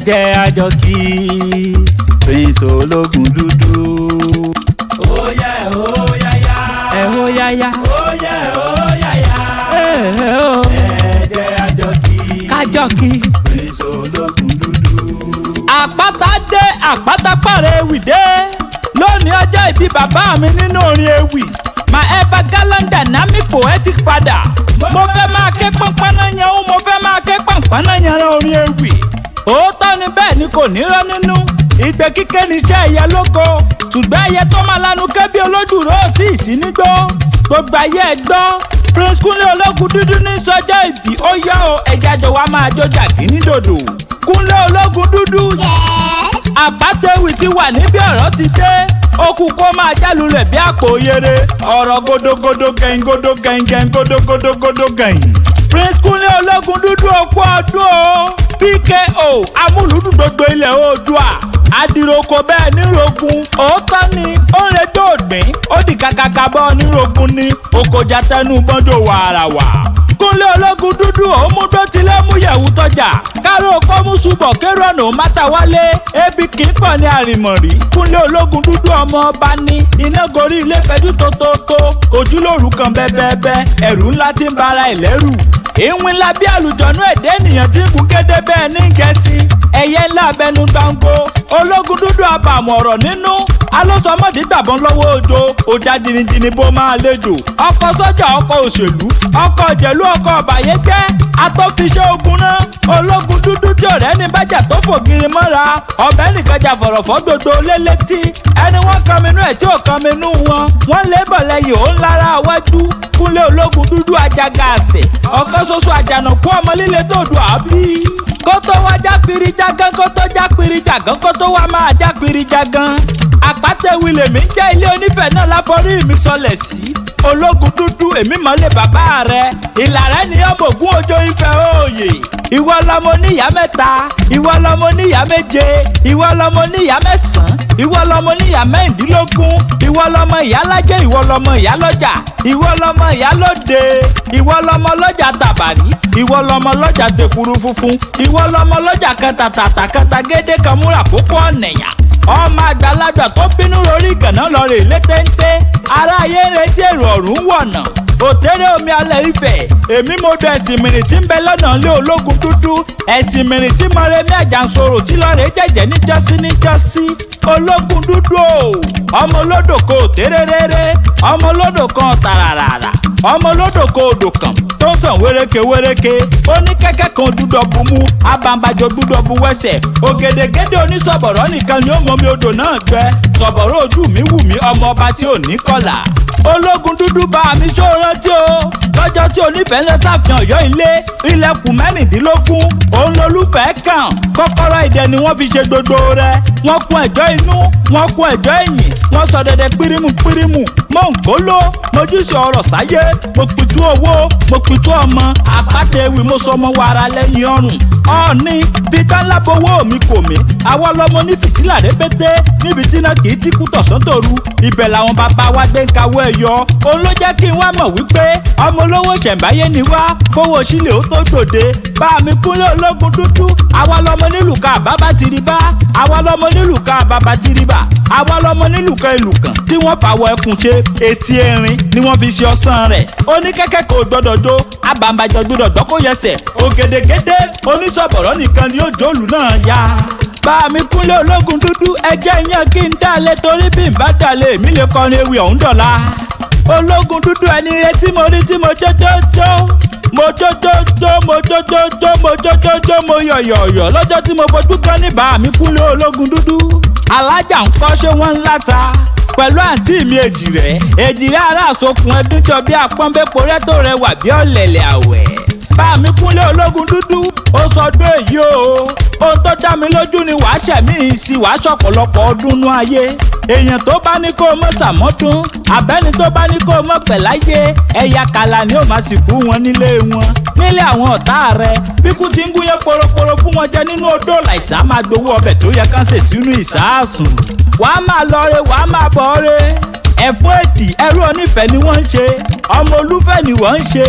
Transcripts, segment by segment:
jẹ́ àjọkí Prince Ológundúdú. Óyá óyáyá. Óyáyá. Óyá óyáyá. Ẹ jẹ́ àjọkí. Kájọkí Prince Ológundúdú. Àpáta dé àpáta pàrọ̀ ewì dé lónìí ọjọ́ ìbí bàbá mi nínú orin ewì. My ever gallant dynamic poetic padà. Mo fẹ́ máa ké pọ́npọ́nà yan ó, mo fẹ́ máa ké pọ́npọ́nà yan orin ewì. Òótọ́ ni bẹ́ẹ̀ ni kò ní rọ́ nínú. Ìgbé kíké níṣẹ́ ẹyẹ lóko. Ṣùgbọ́n ẹyẹ tó máa lanu ké bí olódùró ò tí ì sí nígbó. Gbogbo ayé ẹ gbọ́. Prince Kúnlé Ológundúdú ní sọjọ́ ìbí ó yá o ẹja jọ wá máa jó jàkí ní dòdò. Kúnlé Ológundúdú. Àpáta ewì ti wà níbi ọ̀rọ̀ ti dé. Okùn kó máa jálulẹ̀ bí àpò yere. Ọ̀rọ̀ godogodo gẹ̀yìn godo gẹ̀yìn gẹ̀yìn godogodo gẹ̀yìn. Prince Kúnlé Ológundúdú okú ọdún o. PKO amúlùdùn gbogbo ilẹ̀ Oòduà. Àdìròkò bẹ́ẹ̀ nírogun. Òótọ́ ni ó ń retí ògbìn. Ó di kàkàkà bọ́ nírogun ni. Òkòjà tẹnu gbọ́njọ wàràwà. Kúnlé Ológundúdú òmùdó tilẹ̀ mú yẹ̀wù tọ́jà. Káró kọ́mú ṣubọ̀ kérò ọ̀nà òmátà wálé. Ebi kì í pọ̀ ní àrìmọ̀rí. Kúnlé Ológundúdú ọmọ ọba ní. Iná gorí ilé fẹjú tótótó. Ojúlóru kan bẹ́ẹ̀bẹ́ẹ́. Ẹ̀rù ńlá ti ń bara ìlẹ́rù. Ìwìn ńlá bí àlùjọ̀nú èdè ènìyàn ti ń gún kéde bẹ́ẹ̀ ní Gẹ̀ẹ́sì. Ẹyẹ ńlá abẹnu gbàngbò. Ológundúdú àbàmọ̀ ọ̀rọ̀ nínú. Alósọmọdé gbàbọ́n lọ́wọ́ òjò. Ọjà dìrìndìrì bó máa lejò. Ọkọ̀ sọ́jà ọkọ̀ òṣèlú. Ọkọ̀ ìjẹ̀lú ọkọ̀ ọ̀bàyéjẹ́. Atọ́fiṣẹ́ ogun náà. Ológundúdú tí ọ̀rẹ́ ní bájà tó fògiri mọ́ra. Ọ̀bẹ nìkan jà fọ̀rọ̀fọ̀ gbogbo lélétí. Ẹni wọ́n kan minú ẹ̀ tí ò kan minú wọn. Wọ́n lé bọ̀ lẹ́yìn ó ń lára wájú. Kúnlé Ológundúdú ajaga àsè. Ọ̀kan ṣoṣo àjànàkú ọmọ líle tó dùn àbí. Kótó wá jápiri jágán kótó jápiri jágán kótó wá máa jápiri jágán. Àpáta ewì lèmi ń jẹ́ ilé onífẹ̀ náà láforí mi sọlẹ̀ sí. Ológundúdú èmi mọ̀lẹ́ bàbá rẹ̀. Ìlàrẹ́ ni ọmọ ògún ọjọ́ Ifẹ̀ òòyè. Ìwọ lọmọ oníyàá mẹ́ta. Ìwọ lọmọ oníyàá méje. Ìwọ lọmọ oníyàá mẹ́sàn-án. Ìwọ lọmọ oníyàá mẹ́rìndínlógún. Ìwọ lọmọ ìyálájẹ́. Ìwọ lọmọ ìyálọ́jà. Ìwọ lọmọ ìyálóde. Ìwọ lọmọ lọ́jà tàbàrí. Ìwọ lọmọ lọ́jà tèkuru funfun. Ìwọ lọmọ lọ́jà kẹtàtàtà kẹtàgédé kan múra kókó ọ̀nẹ̀yà. Ọmọ àgbàlagbà tó bínú lórí ìgànná lọ rè létéńté. Ará ayé ń retí èrò ọ̀run wọ̀nà. Òtéré omi alẹ́ Ifẹ̀. Èmi mo dọ̀ ẹ̀sìn mìrìn tí ń bẹ lọ́nà ilé Ológundúdú. Ẹ̀sìn mìrìn tí Mọ́remí Àjànsorò tí lọ́ọ̀rẹ́ jẹ̀jẹ̀ níjọ́sí. Ológundúdú o. Ọmọ olódò kan òtéréréré. Ọmọ olódò kan tàràràrà. Ọmọ olódò kan odò kan tó ń sàn wéréke. Ó ní kẹ́kẹ́ kan dúdọ̀ bu mú. Abambajọ dúdọ̀ bu wẹ́sẹ̀. Ògèdègèdè onísọ̀bọ̀rọ̀ nìkan ni ó mọ mi odò náà gbẹ. Sọ̀bọ̀rọ̀ ojú mi wù mí ọmọ ọba tí ò ní kọlà. Ológundúdú bá mi ṣó rántí o. Lọ́jọ́ tí onífẹ̀ẹ́ lọ ṣàfihàn Ọ̀yọ́ ilẹ̀kùn mẹ́rìndínlógún. Òun lolúfẹ̀ẹ́ kàn. Kọ́kọ́rọ́ idẹ ni wọ́n fi ṣe gbogbo rẹ̀. Wọ́n kún ẹ̀jọ́ inú. Wọ́n kún ẹ̀jọ́ ẹ̀yìn. Wọ́n sọ dẹ̀dẹ̀ pírímù. Mọ̀ ń kóló. Mojúṣe ọ̀rọ̀ sáyé. Mo pìtú owó. Mo pìtú ọmọ. Àpáta ewì mo sọ ọmọ wàrà lẹ́yìn ọrùn. Ọ̀ọ́ni fipá ńlá bowó mi kò mí. Àwa lọmọ ní fìtílà répété. Níbi tí náà kì í tíkú tọ̀sán tòru. Ibẹ̀ làwọn bàbá wa gbé ń kawọ́ ẹ̀yọ. Òun ló jẹ́ kí n wá mọ̀ wípé ọmọ olówó ṣẹ̀ǹbáyé ni wá. Kówó sílẹ̀ ó tó gbòde. Bá mi Kúnlé Ológundúdú. Àwa lọmọ nílùú ká bàbá ti rí bá. Àwa lọmọ nílùú ká bàbá ti rí bá. Àwa lọmọ nílùú ká ìlú kan. Tí wọ́n fàwọ̀ ẹkùn ṣe etí erin ni wọ́n fi ṣe ọsán rẹ̀. Oníkẹ́kẹ́ kò gbọ́dọ̀ jó. Abàmbàjọ gbọ́dọ̀ gbọ́ kó yẹsẹ̀. Ògèdègèdè onísọ̀bọ̀rọ̀ nìkan ni ó jòlù náà ya. Bá mi Kúnlé Ológundúdú ẹjẹ́ yan kí n dálé torí bí n bá dálé mi lè kọrin ewì ọ̀hún dọ̀la. Ológundúdú ẹni retí mo rí tí mo jójójó. Mo jójójó mo yọ̀yọ̀yọ̀ lọ́jọ́ tí mo fojú kan ní bá mi Kúnlé Ológundúdú. Alájà ń kọ́ ṣé wọ́n ń láta. Pẹ̀lú àǹtí mi èjìrẹ́ ará àsokùn ẹdún jọ bí apọ́nbẹ́pọ̀ rẹ́ tó rẹwà bí ọ̀lẹ̀lẹ̀ àwẹ̀. Bá mi Kúnlé Ológundúdú ó sọdún èyí o. Ohun tó dá mi lójú ni wàá ṣẹ̀mí sí wàá ṣọ̀pọ̀lọpọ̀ ọdún nú ayé. Èèyàn tó bá ní kó mọ̀ sàmọ́dún. Àbẹ́ni tó bá ní kó mọ̀ pẹ̀láyé. Ẹ̀yà kàlà ni ó máa sìnkú wọn nílé wọn. Nílé àwọn ọ̀tá rẹ̀. Bíkú ti ń gúnyán poroporo fún wọn jẹ nínú odò làìsá máa gbowó ọbẹ̀ tó yẹ kán sè sínú ìsáàsùn. Wàá máa lọ re wàá máa bọ̀ re. ẹ̀fọ́ ètì ẹrú onífẹ̀ ni wọ́n ń ṣe ọmọ olúfẹ̀ ni wọ́n ń ṣe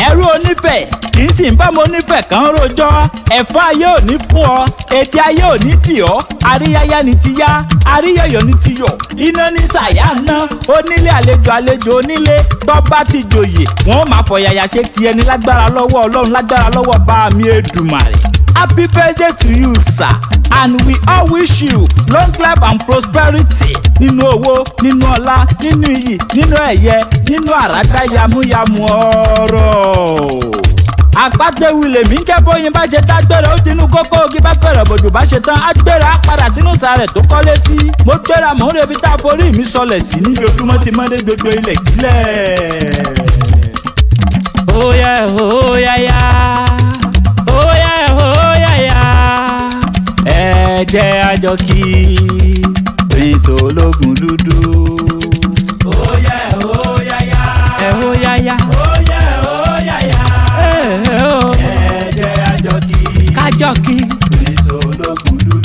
ẹrú onífẹ̀ kì í sì ń bá mo nífẹ̀ kan rojọ́ ẹ̀fọ́ ayé ò ní fún ọ èdè ayé ò ní dì ọ́ àríyáyá ni ti yá àríyọ̀yọ̀ ni ti yọ̀ iná ní sàyà ná onílé àlejò onílé tọ́ba ti jòyè wọ́n máa fọ̀yàyà ṣe ti ẹni lágbára lọ́wọ́ ọlọ́run lágbára lọ́wọ́ bá mi Èdùmàrè. Happy birthday to you, sir, and we all wish you long life and prosperity. Nínú owó, nínú ọlá, nínú iyì, nínú ẹ̀yẹ, nínú àràgbá yamuyamu ọ̀rọ̀. Àpátẹ́wì lèmi ń jẹ́ bóyin bá ṣe tágbére ó dinú kókó ogi bá fẹ̀rẹ̀ bòjò bá ṣe tán ágbére á padà sínú sàrẹ̀ tó kọ́lé sí. Mo gbéra mò ń rebi tá a forí mi sọlẹ̀ sí níbi ojúmọ́ ti mọ́lé gbogbo ilẹ̀ kílẹ̀. Óyá óyáyá. Ẹ jẹ́ àjọkí Prince Ológundúdú. Óyá óyáyá. Óyáyá. Óyá óyáyá. Ẹ jẹ́ àjọkí kájọkí Prince Ológundúdú.